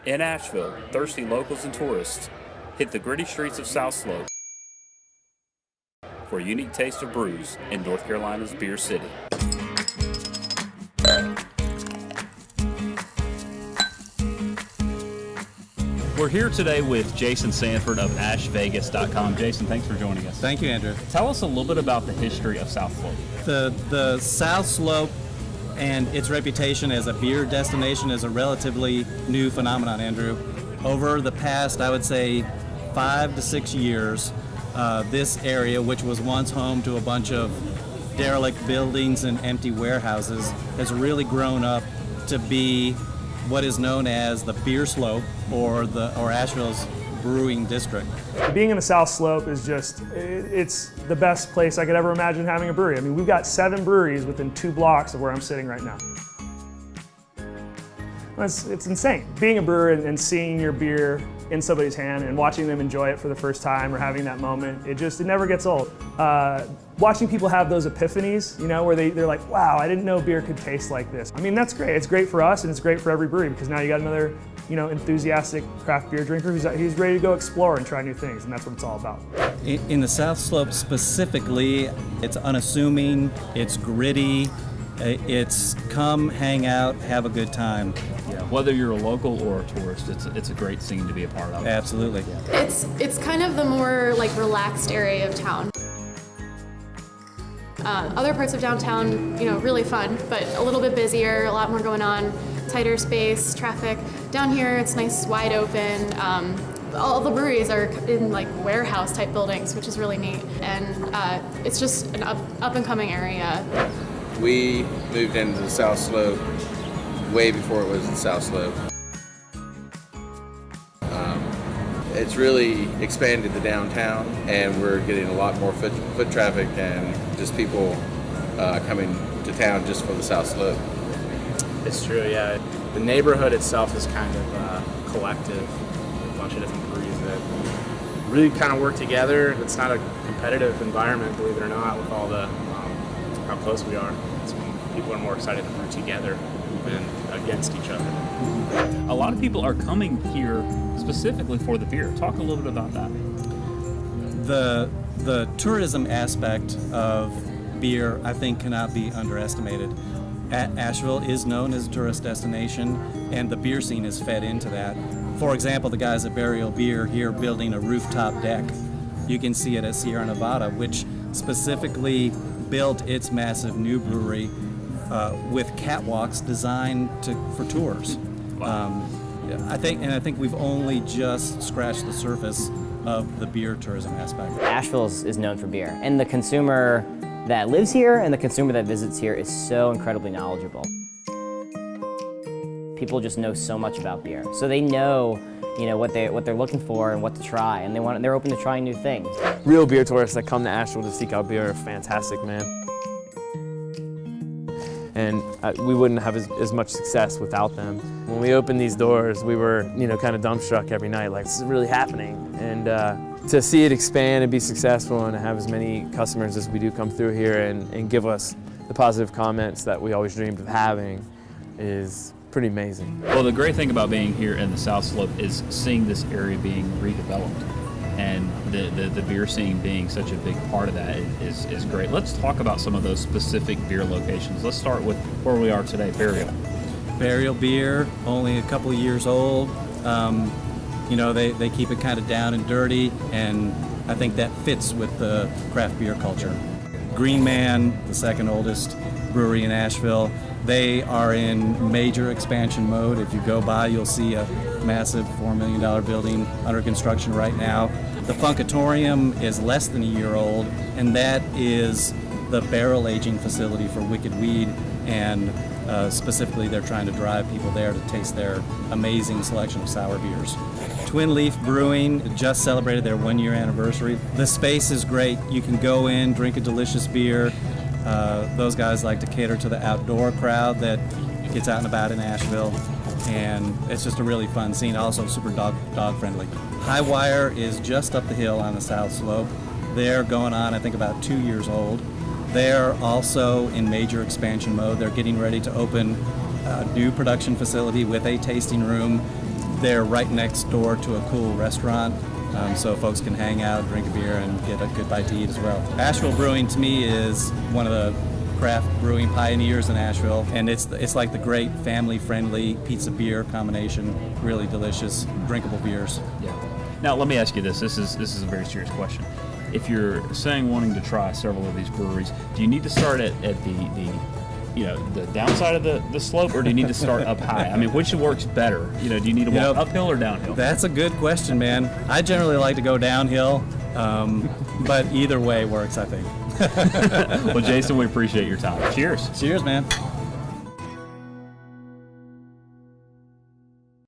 In Asheville, thirsty locals and tourists hit the gritty streets of South Slope for a unique taste of brews in North Carolina's Beer City. We're here today with Jason Sanford of AshVegas.com. Jason, thanks for joining us. Thank you, Andrew. Tell us a little bit about the history of South Slope. The South Slope and its reputation as a beer destination is a relatively new phenomenon, Andrew. Over the past, I would say, 5 to 6 years, this area, which was once home to a bunch of derelict buildings and empty warehouses, has really grown up to be what is known as the Beer Slope, or Asheville's brewing district. Being in the South Slope is it's the best place I could ever imagine having a brewery. I mean, we've got 7 breweries within 2 blocks of where I'm sitting right now. It's insane. Being a brewer and seeing your beer in somebody's hand and watching them enjoy it for the first time or having that moment, it never gets old. Watching people have those epiphanies, where they're like, wow, I didn't know beer could taste like this. I mean, that's great. It's great for us and it's great for every brewery because now you got another, enthusiastic craft beer drinker who's ready to go explore and try new things, and that's what it's all about. In the South Slope specifically, it's unassuming, it's gritty, it's come, hang out, have a good time. Yeah, whether you're a local or a tourist, it's a great scene to be a part of. Absolutely. Yeah. It's kind of the more relaxed area of town. Other parts of downtown, really fun, but a little bit busier, a lot more going on, tighter space, traffic. Down here, it's nice, wide open. All the breweries are in warehouse type buildings, which is really neat, and it's just an up and coming area. We moved into the South Slope way before it was the South Slope. It's really expanded the downtown, and we're getting a lot more foot traffic and just people coming to town just for the South Slope. It's true, yeah. The neighborhood itself is kind of collective, a bunch of different breweries that really kind of work together. It's not a competitive environment, believe it or not, with all the how close we are. People are more excited to brew together than against each other. A lot of people are coming here specifically for the beer. Talk a little bit about that. The tourism aspect of beer, I think, cannot be underestimated. Asheville is known as a tourist destination, and the beer scene is fed into that. For example, the guys at Burial Beer here building a rooftop deck. You can see it at Sierra Nevada, which specifically built its massive new brewery with catwalks designed for tours. Wow. I think we've only just scratched the surface of the beer tourism aspect. Asheville is known for beer, and the consumer that lives here and the consumer that visits here is so incredibly knowledgeable. People just know so much about beer, so they know what they're looking for and what to try, and they're open to trying new things. Real beer tourists that come to Asheville to seek out beer are fantastic, man. And we wouldn't have as much success without them. When we opened these doors, we were, kind of dumbstruck every night, like, this is really happening. And to see it expand and be successful and have as many customers as we do come through here and give us the positive comments that we always dreamed of having is pretty amazing. Well, the great thing about being here in the South Slope is seeing this area being redeveloped, and the beer scene being such a big part of that is great. Let's talk about some of those specific beer locations. Let's start with where we are today, Burial. Burial Beer, only a couple of years old. They keep it kind of down and dirty, and I think that fits with the craft beer culture. Green Man, the second oldest brewery in Asheville, they are in major expansion mode. If you go by, you'll see a massive $4 million building under construction right now. The Funkatorium is less than a year old, and that is the barrel aging facility for Wicked Weed, and specifically they're trying to drive people there to taste their amazing selection of sour beers. Twin Leaf Brewing just celebrated their 1-year anniversary. The space is great. You can go in, drink a delicious beer. Those guys like to cater to the outdoor crowd that gets out and about in Asheville, and it's just a really fun scene. Also super dog friendly. High Wire is just up the hill on the South Slope. They're going on, I think, about 2 years old. They're also in major expansion mode. They're getting ready to open a new production facility with a tasting room. they're right next door to a cool restaurant, so folks can hang out, drink a beer, and get a good bite to eat as well. Asheville Brewing to me is one of the craft brewing pioneers in Asheville, and it's like the great family-friendly pizza beer combination. Really delicious, drinkable beers. Yeah. Now let me ask you this. This is a very serious question. If you're saying wanting to try several of these breweries, do you need to start at the downside of the slope, or do you need to start up high? I mean, which works better? Do you need to walk uphill or downhill? That's a good question, man. I generally like to go downhill, but either way works, I think. Well, Jason, we appreciate your time. Cheers. Cheers, man.